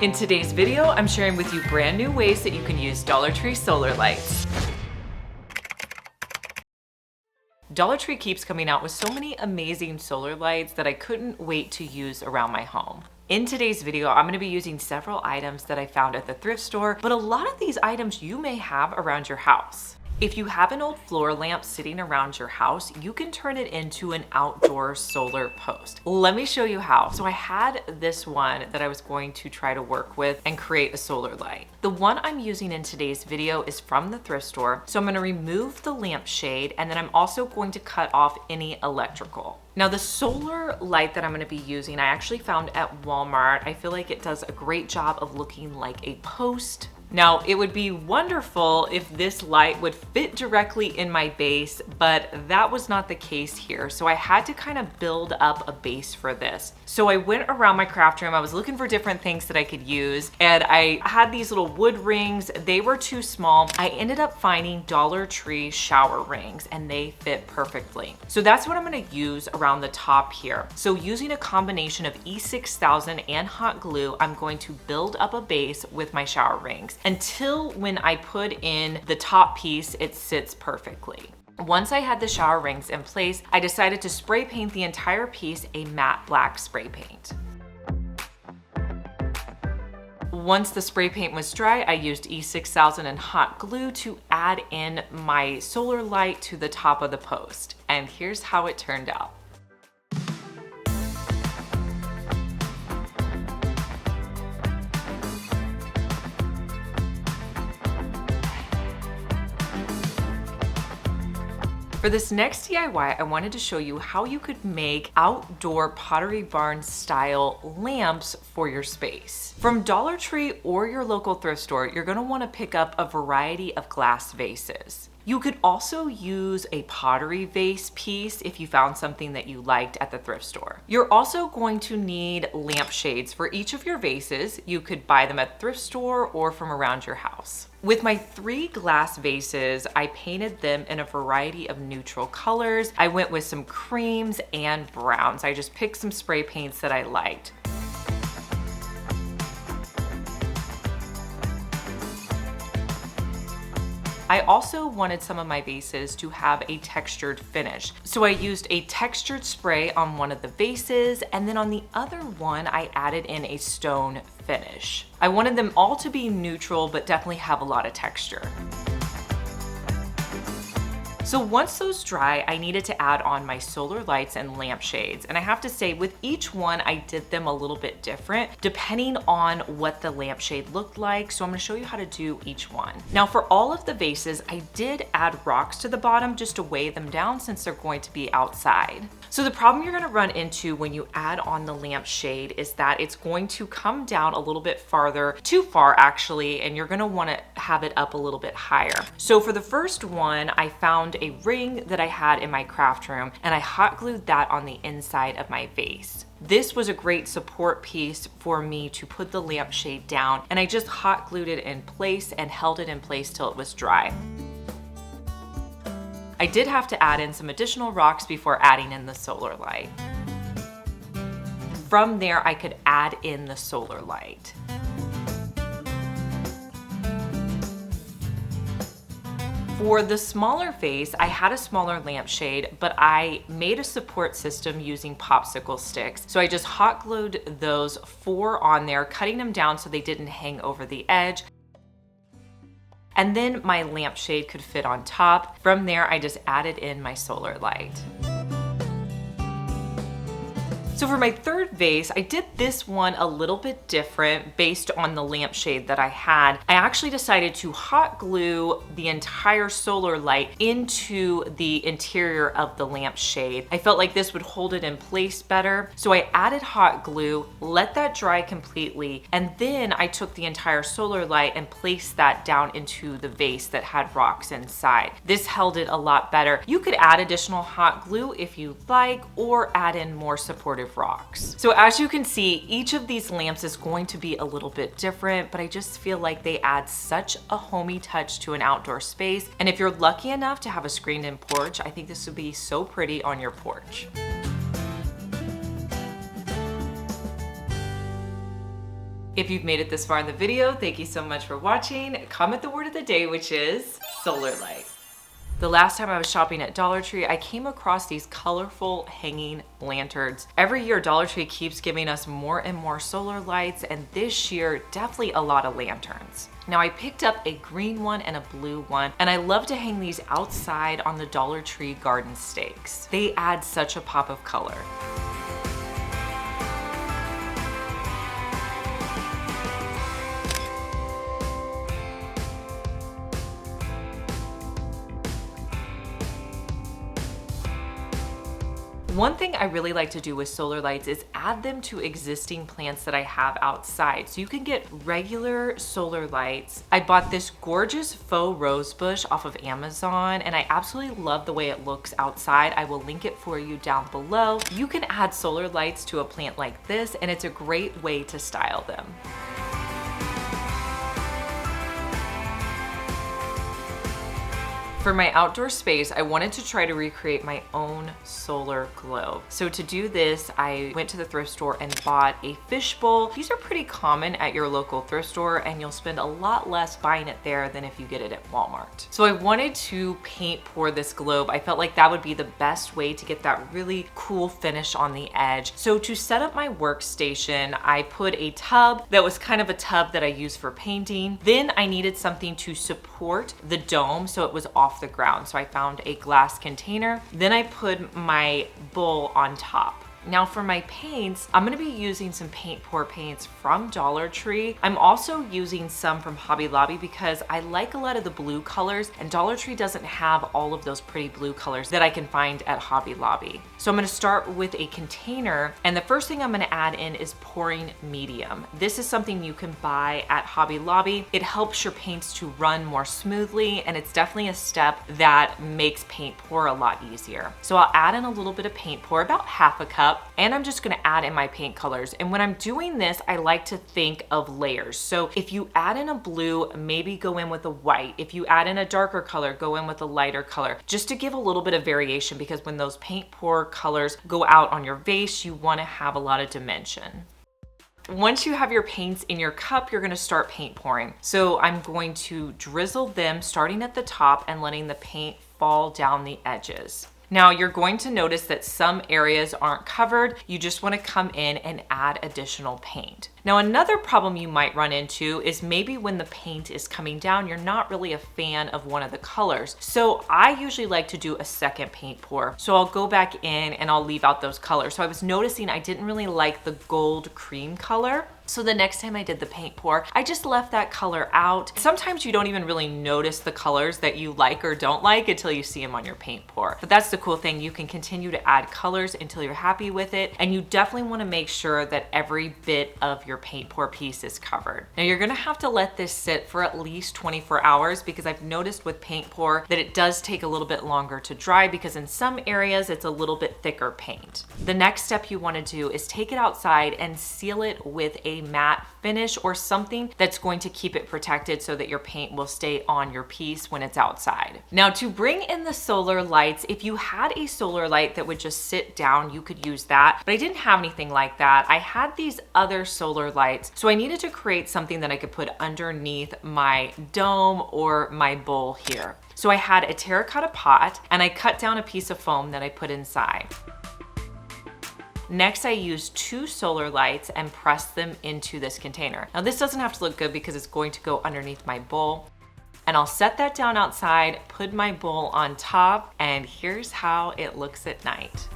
In today's video, I'm sharing with you brand new ways that you can use Dollar Tree solar lights. Dollar Tree keeps coming out with so many amazing solar lights that I couldn't wait to use around my home. In today's video, I'm going to be using several items that I found at the thrift store, but a lot of these items you may have around your house. If you have an old floor lamp sitting around your house, you can turn it into an outdoor solar post. Let me show you how. So I had this one that I was going to try to work with and create a solar light. The one I'm using in today's video is from the thrift store. So I'm going to remove the lampshade, and then I'm also going to cut off any electrical. Now the solar light that I'm going to be using, I actually found at Walmart. I feel like it does a great job of looking like a post. Now, it would be wonderful if this light would fit directly in my base, but that was not the case here. So I had to kind of build up a base for this. So I went around my craft room. I was looking for different things that I could use, and I had these little wood rings. They were too small. I ended up finding Dollar Tree shower rings, and they fit perfectly. So that's what I'm going to use around the top here. So using a combination of E6000 and hot glue, I'm going to build up a base with my shower rings until when I put in the top piece, it sits perfectly. Once I had the shower rings in place, I decided to spray paint the entire piece a matte black spray paint. Once the spray paint was dry, I used E6000 and hot glue to add in my solar light to the top of the post. And here's how it turned out. For this next DIY, I wanted to show you how you could make outdoor Pottery Barn style lamps for your space. From Dollar Tree or your local thrift store, you're going to want to pick up a variety of glass vases. You could also use a pottery vase piece if you found something that you liked at the thrift store. You're also going to need lampshades for each of your vases. You could buy them at the thrift store or from around your house. With my 3 glass vases, I painted them in a variety of neutral colors. I went with some creams and browns. I just picked some spray paints that I liked. I also wanted some of my vases to have a textured finish. So I used a textured spray on one of the vases, and then on the other one, I added in a stone finish. I wanted them all to be neutral, but definitely have a lot of texture. So once those dry, I needed to add on my solar lights and lampshades. And I have to say, with each one, I did them a little bit different depending on what the lampshade looked like. So I'm gonna show you how to do each one. Now for all of the vases, I did add rocks to the bottom just to weigh them down since they're going to be outside. So the problem you're gonna run into when you add on the lampshade is that it's going to come down a little bit farther, too far actually, and you're gonna wanna have it up a little bit higher. So for the first one, I found a ring that I had in my craft room, and I hot glued that on the inside of my vase. This was a great support piece for me to put the lampshade down, and I just hot glued it in place and held it in place till it was dry. I did have to add in some additional rocks before adding in the solar light. From there, I could add in the solar light. For the smaller vase, I had a smaller lampshade, but I made a support system using popsicle sticks. So I just hot glued those 4 on there, cutting them down so they didn't hang over the edge. And then my lampshade could fit on top. From there, I just added in my solar light. So for my third vase, I did this one a little bit different based on the lampshade that I had. I actually decided to hot glue the entire solar light into the interior of the lampshade. I felt like this would hold it in place better. So I added hot glue, let that dry completely, and then I took the entire solar light and placed that down into the vase that had rocks inside. This held it a lot better. You could add additional hot glue if you like, or add in more supportive rocks. So as you can see, each of these lamps is going to be a little bit different, but I just feel like they add such a homey touch to an outdoor space. And if you're lucky enough to have a screened-in porch, I think this would be so pretty on your porch. If you've made it this far in the video, thank you so much for watching. Comment the word of the day, which is solar light. The last time I was shopping at Dollar Tree, I came across these colorful hanging lanterns. Every year, Dollar Tree keeps giving us more and more solar lights, and this year, definitely a lot of lanterns. Now I picked up a green one and a blue one, and I love to hang these outside on the Dollar Tree garden stakes. They add such a pop of color. One thing I really like to do with solar lights is add them to existing plants that I have outside. So you can get regular solar lights. I bought this gorgeous faux rose bush off of Amazon, and I absolutely love the way it looks outside. I will link it for you down below. You can add solar lights to a plant like this, and it's a great way to style them. For my outdoor space, I wanted to try to recreate my own solar globe. So to do this, I went to the thrift store and bought a fishbowl. These are pretty common at your local thrift store, and you'll spend a lot less buying it there than if you get it at Walmart. So I wanted to paint pour this globe. I felt like that would be the best way to get that really cool finish on the edge. So to set up my workstation, I put a tub that was kind of a tub that I use for painting. Then I needed something to support the dome so it was off the ground. So I found a glass container. Then I put my bowl on top. Now for my paints, I'm gonna be using some paint pour paints from Dollar Tree. I'm also using some from Hobby Lobby because I like a lot of the blue colors, and Dollar Tree doesn't have all of those pretty blue colors that I can find at Hobby Lobby. So I'm gonna start with a container, and the first thing I'm gonna add in is pouring medium. This is something you can buy at Hobby Lobby. It helps your paints to run more smoothly, and it's definitely a step that makes paint pour a lot easier. So I'll add in a little bit of paint pour, about half a cup, and I'm just gonna add in my paint colors. And when I'm doing this, I like to think of layers. So if you add in a blue, maybe go in with a white. If you add in a darker color, go in with a lighter color, just to give a little bit of variation, because when those paint pour colors go out on your vase, you wanna have a lot of dimension. Once you have your paints in your cup, you're gonna start paint pouring. So I'm going to drizzle them starting at the top and letting the paint fall down the edges. Now you're going to notice that some areas aren't covered. You just want to come in and add additional paint. Now another problem you might run into is maybe when the paint is coming down, you're not really a fan of one of the colors. So I usually like to do a second paint pour. So I'll go back in and I'll leave out those colors. So I was noticing I didn't really like the gold cream color. So the next time I did the paint pour, I just left that color out. Sometimes you don't even really notice the colors that you like or don't like until you see them on your paint pour. But that's the cool thing. You can continue to add colors until you're happy with it. And you definitely want to make sure that every bit of your paint pour piece is covered. Now you're gonna have to let this sit for at least 24 hours because I've noticed with paint pour that it does take a little bit longer to dry because in some areas it's a little bit thicker paint. The next step you want to do is take it outside and seal it with a matte finish or something that's going to keep it protected so that your paint will stay on your piece when it's outside. Now to bring in the solar lights, if you had a solar light that would just sit down, you could use that, but I didn't have anything like that. I had these other solar lights, so I needed to create something that I could put underneath my dome or my bowl here. So I had a terracotta pot and I cut down a piece of foam that I put inside. Next, I used 2 solar lights and pressed them into this container. Now this doesn't have to look good because it's going to go underneath my bowl. And I'll set that down outside, put my bowl on top, and here's how it looks at night.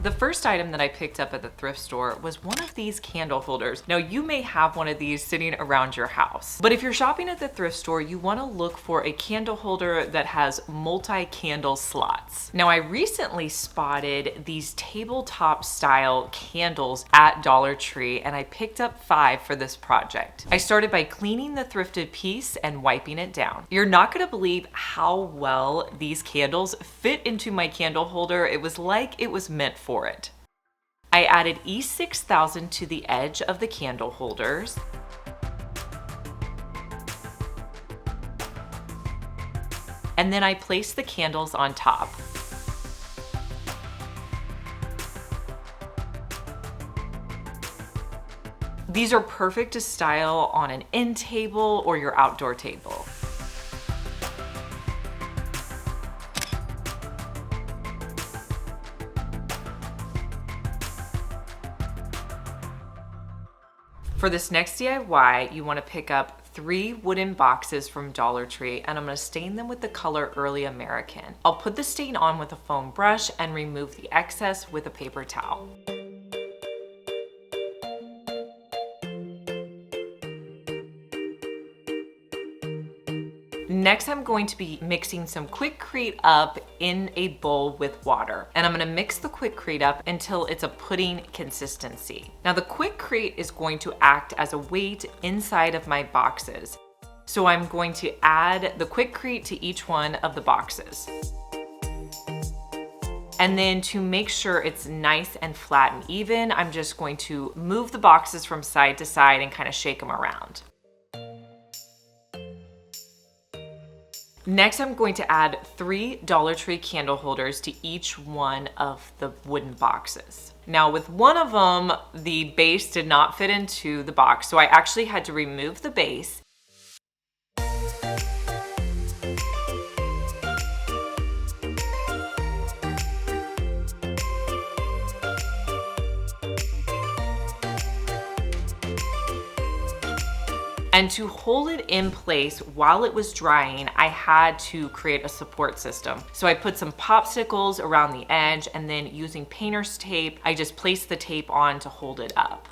The first item that I picked up at the thrift store was one of these candle holders. Now you may have one of these sitting around your house, but if you're shopping at the thrift store, you want to look for a candle holder that has multi-candle slots. Now I recently spotted these tabletop style candles at Dollar Tree and I picked up 5 for this project. I started by cleaning the thrifted piece and wiping it down. You're not going to believe how well these candles fit into my candle holder. It was like it was meant for it. I added E6000 to the edge of the candle holders. And then I placed the candles on top. These are perfect to style on an end table or your outdoor table. For this next DIY, you want to pick up 3 wooden boxes from Dollar Tree, and I'm going to stain them with the color Early American. I'll put the stain on with a foam brush and remove the excess with a paper towel. Next, I'm going to be mixing some Quikrete up in a bowl with water. And I'm gonna mix the Quikrete up until it's a pudding consistency. Now the Quikrete is going to act as a weight inside of my boxes. So I'm going to add the Quikrete to each one of the boxes. And then to make sure it's nice and flat and even, I'm just going to move the boxes from side to side and kind of shake them around. Next, I'm going to add 3 Dollar Tree candle holders to each one of the wooden boxes. Now with one of them, the base did not fit into the box, so I actually had to remove the base. And to hold it in place while it was drying, I had to create a support system. So I put some popsicles around the edge, and then using painter's tape, I just placed the tape on to hold it up.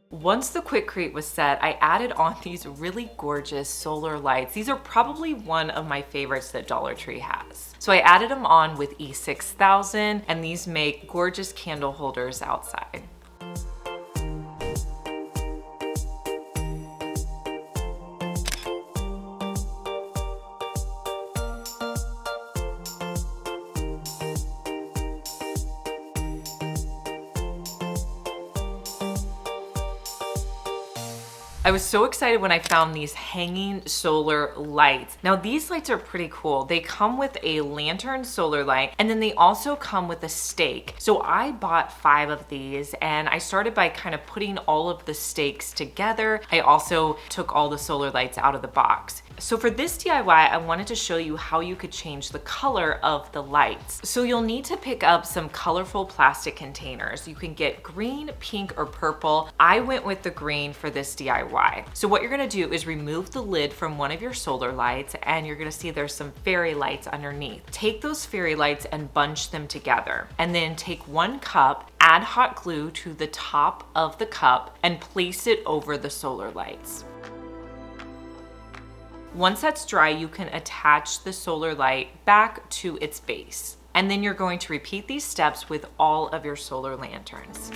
Once the Quikrete was set, I added on these really gorgeous solar lights. These are probably one of my favorites that Dollar Tree has. So I added them on with E6000, and these make gorgeous candle holders outside. I was so excited when I found these hanging solar lights. Now these lights are pretty cool. They come with a lantern solar light, and then they also come with a stake. So I bought 5 of these, and I started by kind of putting all of the stakes together. I also took all the solar lights out of the box. So for this DIY, I wanted to show you how you could change the color of the lights. So you'll need to pick up some colorful plastic containers. You can get green, pink, or purple. I went with the green for this DIY. So what you're gonna do is remove the lid from one of your solar lights, and you're gonna see there's some fairy lights underneath. Take those fairy lights and bunch them together. And then take 1 cup, add hot glue to the top of the cup, and place it over the solar lights. Once that's dry, you can attach the solar light back to its base. And then you're going to repeat these steps with all of your solar lanterns.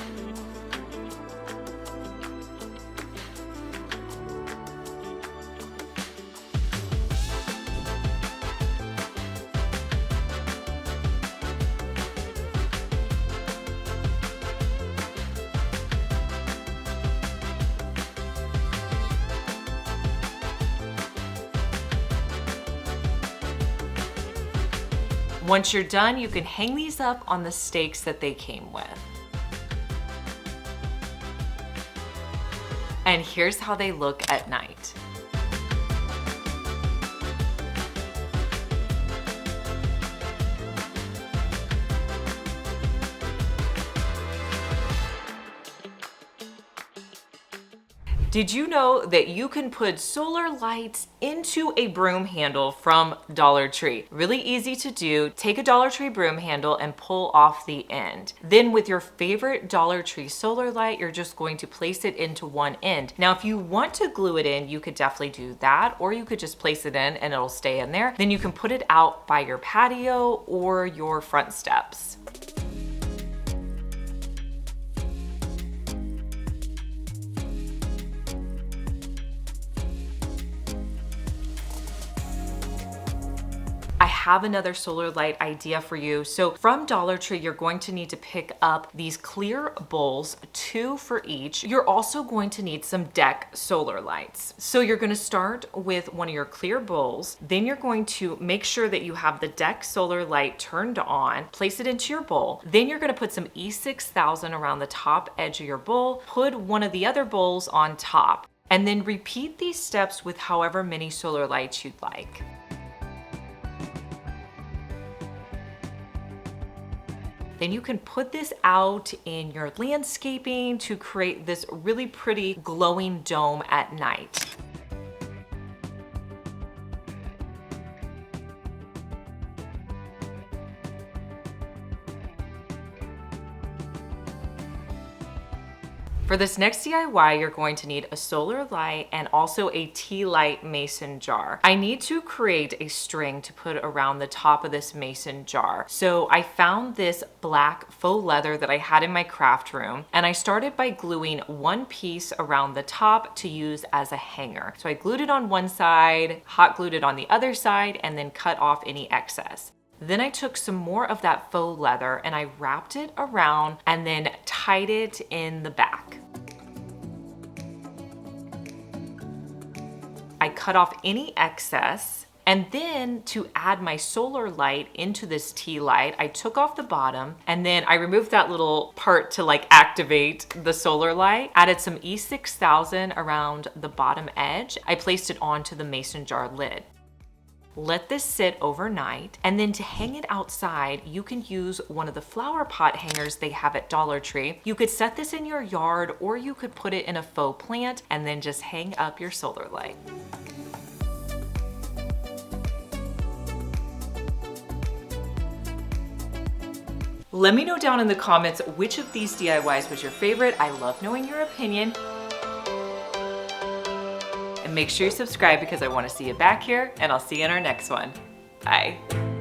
Once you're done, you can hang these up on the stakes that they came with. And here's how they look at night. Did you know that you can put solar lights into a broom handle from Dollar Tree? Really easy to do. Take a Dollar Tree broom handle and pull off the end. Then with your favorite Dollar Tree solar light, you're just going to place it into one end. Now, if you want to glue it in, you could definitely do that, or you could just place it in and it'll stay in there. Then you can put it out by your patio or your front steps. I have another solar light idea for you. So from Dollar Tree, you're going to need to pick up these clear bowls, 2 for each. You're also going to need some deck solar lights. So you're going to start with one of your clear bowls. Then you're going to make sure that you have the deck solar light turned on, place it into your bowl. Then you're going to put some E6000 around the top edge of your bowl, put one of the other bowls on top, and then repeat these steps with however many solar lights you'd like. Then you can put this out in your landscaping to create this really pretty glowing dome at night. For this next DIY, you're going to need a solar light and also a tea light mason jar. I need to create a string to put around the top of this mason jar. So I found this black faux leather that I had in my craft room, and I started by gluing one piece around the top to use as a hanger. So I glued it on one side, hot glued it on the other side, and then cut off any excess. Then I took some more of that faux leather and I wrapped it around and then tied it in the back. I cut off any excess, and then to add my solar light into this tea light, I took off the bottom and then I removed that little part to like activate the solar light, added some E6000 around the bottom edge. I placed it onto the mason jar lid. Let this sit overnight, and then to hang it outside, you can use one of the flower pot hangers they have at Dollar Tree. You could set this in your yard, or you could put it in a faux plant and then just hang up your solar light. Let me know down in the comments which of these DIYs was your favorite. I love knowing your opinion. And make sure you subscribe because I want to see you back here, and I'll see you in our next one. Bye.